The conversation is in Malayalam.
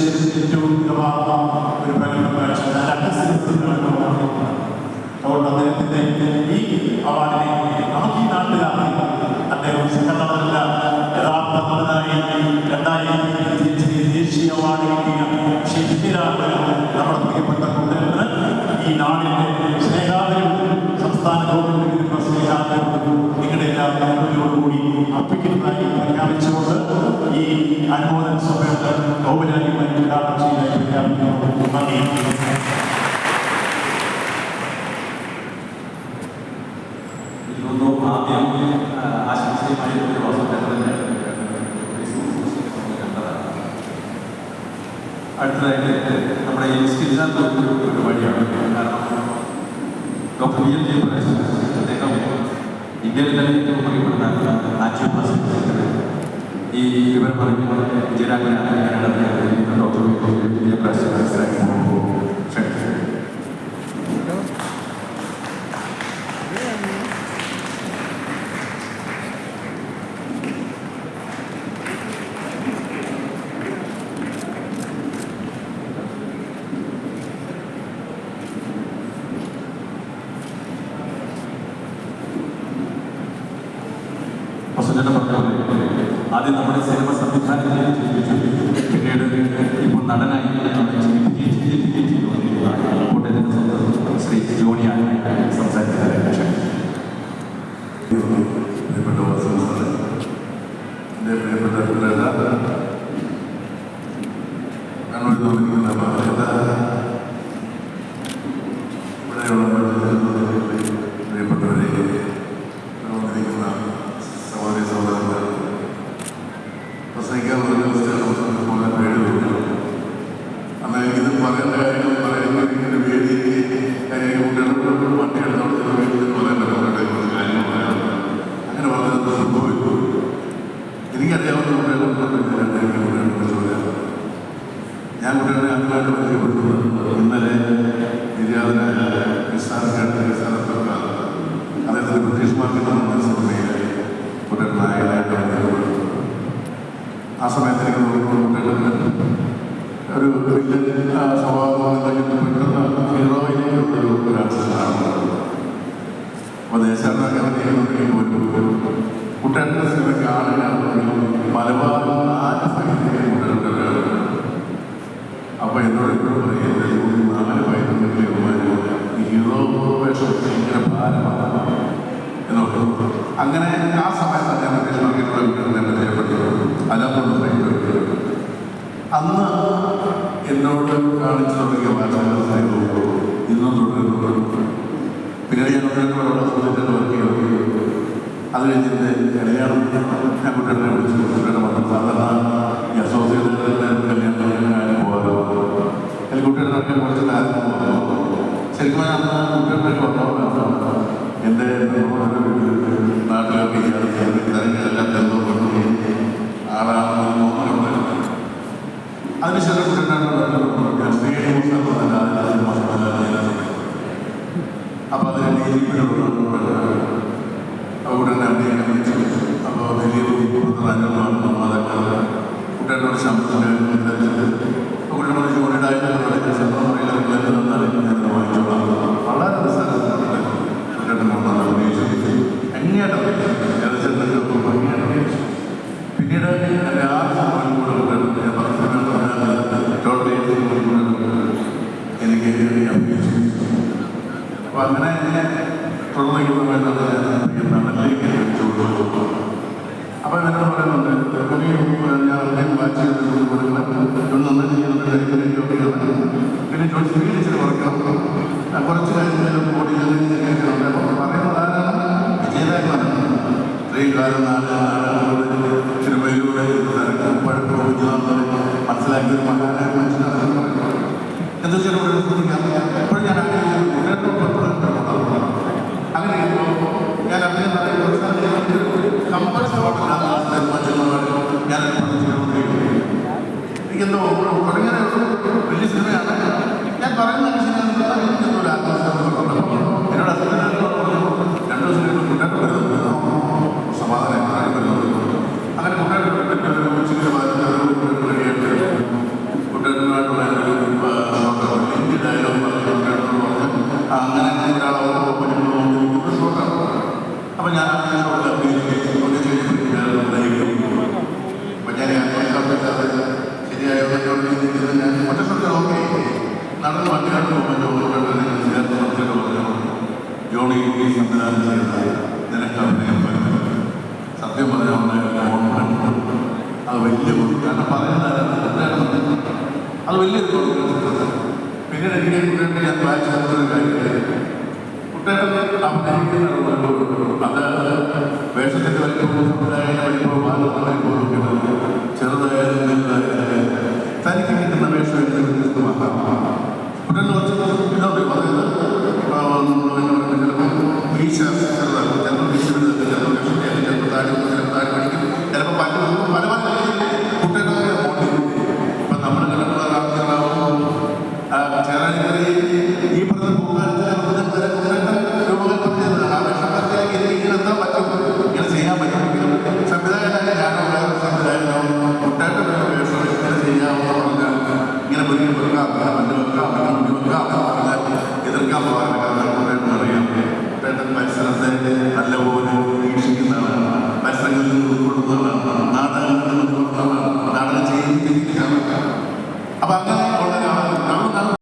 ഏറ്റവും മികവാർന്ന ഒരു പ്രകടനം കാഴ്ച അതുകൊണ്ട് അദ്ദേഹത്തിൻ്റെ ഈ അവാർഡിനെ നമുക്ക് ഈ നാട്ടുകാർക്ക് അദ്ദേഹം സംഘടനകളല്ല യഥാർത്ഥ നടനായി 2025 ദേശീയ അവാർഡ് കിട്ടിയ ഷിഫിറാണ് നമ്മുടെ പ്രിയപ്പെട്ട കൂട്ടുകാരന് ഈ നാടിൻ്റെ സ്നേഹാദരവും സംസ്ഥാന ഗവൺമെൻറ് സ്നേഹാദരവും നിങ്ങളുടെ എല്ലാവരോടുകൂടി അർപ്പിക്കുന്നതായി പ്രഖ്യാപിച്ചുകൊണ്ട് ഈ അനുമോദന സമ്മേളനം ഔപചാരികമായി ഉദ്ഘാടനം ചെയ്തതായി പ്രഖ്യാപിക്കുന്നു. നന്ദി. ആദ്യം ആശംസയുമായി ഒരു വാസത്തിൻ്റെ അടുത്തതായിട്ട് നമ്മുടെ ഈ സ്കിൽസിനകത്ത് ഒരു വഴിയാണ്. കാരണം ഡോക്ടർ വി എം ജയപ്രകാശ് അദ്ദേഹം ഇന്ത്യയിൽ തന്നെ ഏറ്റവും അറിയപ്പെടുന്ന നാച്ചുറോപ്പതി ഈ വിവരം പറയുമ്പോൾ വിജയരാഘവനാണ് ഡോക്ടർ ജയപ്രകാശ് മനസ്സിലാക്കി ക്ഷണിച്ചു. ആദ്യം നമ്മുടെ സിനിമ സംവിധാനം ചെയ്യിപ്പിച്ചു, പിന്നീട് ഇപ്പോൾ നടനായി കോട്ടയത്തിൻ്റെ സ്വന്തം ശ്രീ ജോണിയാണ് സംസാരിക്കുന്നത്. പ്രിയപ്പെട്ട വാസവസാണ്, എൻ്റെ പ്രിയപ്പെട്ട കണ്ണൂരിൽ തോന്നിക്കുന്ന പ്രിയപ്പെട്ടവരെ, വന്നിരിക്കുന്ന സഹോദരി സഹോദരന്മാർ, പ്രസംഗിക്കാൻ പോലെ പേര് തോന്നുന്നു. എന്നാൽ ഇത് പറയുന്ന കാര്യങ്ങൾ പറയുന്നത് ഇങ്ങനെ വേദി കാര്യങ്ങൾ വണ്ടിയെടുത്തോളം വീട്ടിൽ പറയാൻ പറ്റുന്ന കാര്യങ്ങൾ പറയാം. അങ്ങനെ പറയുന്നത് സംഭവിച്ചു. എനിക്കറിയാവുന്ന ഞാൻ കുട്ടികളെ അതിനായിട്ട് പരിചയപ്പെടുത്തുന്നത് ഇന്നലെ നിര്യാതനായ അദ്ദേഹത്തിൻ്റെ ബ്രിട്ടീഷ് മാർക്കറ്റ് സിനിമയിൽ കുട്ടികൾ നായകനായിട്ട് പരിചയപ്പെടുത്തുന്നു. ആ സമയത്ത് എനിക്ക് കുട്ടികൾക്ക് ഒരു സ്വഭാവം പെട്ടെന്ന് ഹീറോയിലേക്കുള്ളൊരു ആർട്ടിസ്റ്റാണ്. അപ്പോൾ ദേശാടനൊക്കെ പോലും കുട്ടികളുടെ സിനിമയ്ക്ക് ആളുകളാണെങ്കിലും മലബാർ 4 ഫൈനലിൽ കുട്ടികളുടെ. അപ്പോൾ എന്നോട് എപ്പോഴും പറയുന്നത് 4 ഫൈനലിൽ ഈ ഹീറോ വേഷം ഭയങ്കര ഭാരമാണ് എന്നോട്. അങ്ങനെ ആ സമയത്ത് ഞാൻ ബ്രിട്ടീഷ് മാർക്കറ്റുള്ള കുട്ടികളെ പരിചയപ്പെട്ടു. അതിനകത്തുള്ള ഫൈനൽ അന്ന് എന്നോട് കാണിച്ചു തുടങ്ങിയ വാർത്തകൾ ഇന്നും തുടരുന്നു. പിന്നീട് ഞാൻ കുട്ടികളുടെ വർക്ക് ചെയ്തു. അത് കഴിഞ്ഞിട്ട് കല്യാണം ഞാൻ കുട്ടികളെ വിളിച്ചു. കുട്ടികളുടെ മക്കൾ സാധാരണ ഈ അസോസിയേറ്റുകളുടെ കല്യാണം പോകാറോ അല്ലെങ്കിൽ കുട്ടികളുടെ കുറച്ച് കാര്യം ശരിക്കും അന്ന് കുട്ടികളുടെ വന്നോ എൻ്റെ നാട്ടിലൊക്കെ എല്ലാം എന്തോ കൊണ്ടു ആളാണെന്ന് അതിനുശേഷം കുട്ടികളുടെ സ്റ്റേഡിയം അപ്പോൾ അത് അവിടെ അഭിനയിച്ചു. അപ്പോൾ വലിയ കുട്ടികളോട് ശമ്പളത്തിൻ്റെ കുട്ടികളോട് ചൂടിടായിട്ട് ശമ്പളം വാങ്ങിച്ചോളാം. വളരെ രസമാണ്. കുട്ടികളുടെ മുകളിൽ അഭിനയിച്ചു. എങ്ങനെയായിട്ട് അഭിനയിച്ചു ഭംഗിയായിട്ട് അഭിനയിച്ചു. പിന്നീട് എൻ്റെ 6 ശതമാനം കൂടെ ടോട്ടൽ 7 എനിക്ക് അഭിനയിച്ചു. അപ്പോൾ അങ്ങനെ തുടർന്നുമായിട്ടാണ് നടന്നിലേക്ക് ചോദിച്ചു. അപ്പോൾ എന്നോട് പറയുന്നുണ്ട് ഞാൻ വാച്ച് നന്നായി ചെയ്യുന്നുണ്ട്. പിന്നെ ചോദിച്ചു ഇച്ചിരി വർക്കാം കുറച്ച് കാര്യങ്ങൾ കൂടി കേൾക്കുന്നുണ്ട്. അപ്പോൾ പറയുന്നത് ആരാണ്? വിജയരാഘവനാണ്. ഇത്രയും കാലം സിനിമയിലൂടെ മനസ്സിലാക്കിയ ഒരു മഹാനായ മനുഷ്യനാണ്. എന്താ വെച്ചാൽ എപ്പോഴും ഞാൻ അങ്ങനെ ഞാൻ എനിക്കെന്തോ തുടങ്ങിയ വലിയ സിനിമയാണ് ഞാൻ പറയുന്ന എനിക്കെന്തോ ആത്മവിശ്വാസം. എന്നോട് അസംബ്ലി 2 ദിവസം കുട്ടികൾ വരുന്നത് സമാധാനം വരുന്നത്. അങ്ങനെ കുട്ടികൾ നടന്ന് വണ്ടിയാണ് പോകുമ്പോൾ ചേർത്ത് മക്കളൊക്കെ പറഞ്ഞു ജോണി ഈ സംവിധാനം ചെയ്യുന്നത് നിനക്ക് അഭിനയം പറ്റും. സത്യം പറഞ്ഞാൽ കോൺഫിഡൻസ് അത് വലിയ കാരണം പറയുന്നത് അത് വലിയൊരു കോൺഫിഡൻസ്. പിന്നീട് എനിക്ക് കുട്ടികളുടെ ഞാൻ വായിച്ചൊരു കാര്യം കുട്ടികളുടെ അഭിനയിക്കുന്ന അത് വേഷത്തിൻ്റെ വലിപ്പവും സമുദായ വലിപ്പവും ബാലവും ചെറുതായാലും വലുതായാലും തനിക്ക് കിട്ടുന്ന വേഷം വ്യത്യസ്തമാക്കാം. കുട്ടികൾ ഇതോടെ പറയുന്നത് ചിലപ്പോൾ വീശ ചെറുതാക്കും, ചിലപ്പോൾ വീശ ചിലപ്പോൾ കഷ്ടിയാലും ചിലപ്പോൾ താഴെ പഠിക്കും, ചിലപ്പോൾ പല പല കുട്ടികളുടെ ഇപ്പം നമ്മൾ കിടക്കുന്ന ആളുകളാവും ചേരാൻ ഈ പറഞ്ഞ രൂപകൽപ്പന ആ വിഷമത്തിലേക്ക് ഇങ്ങനെ പറ്റും, ഇങ്ങനെ ചെയ്യാൻ പറ്റുമെങ്കിലും സംവിധായകനായ ഞാനോ വേറെ സംവിധായകനോ കുട്ടികളുടെ വേഷം ഇങ്ങനെ ചെയ്യാമെന്ന് പറഞ്ഞാൽ ഇങ്ങനെ മുന്നിൽ വെക്കാം, ഇങ്ങനെ മഞ്ഞ് വെക്കാം, ഇങ്ങനെ മുന്നിൽ വെക്കാം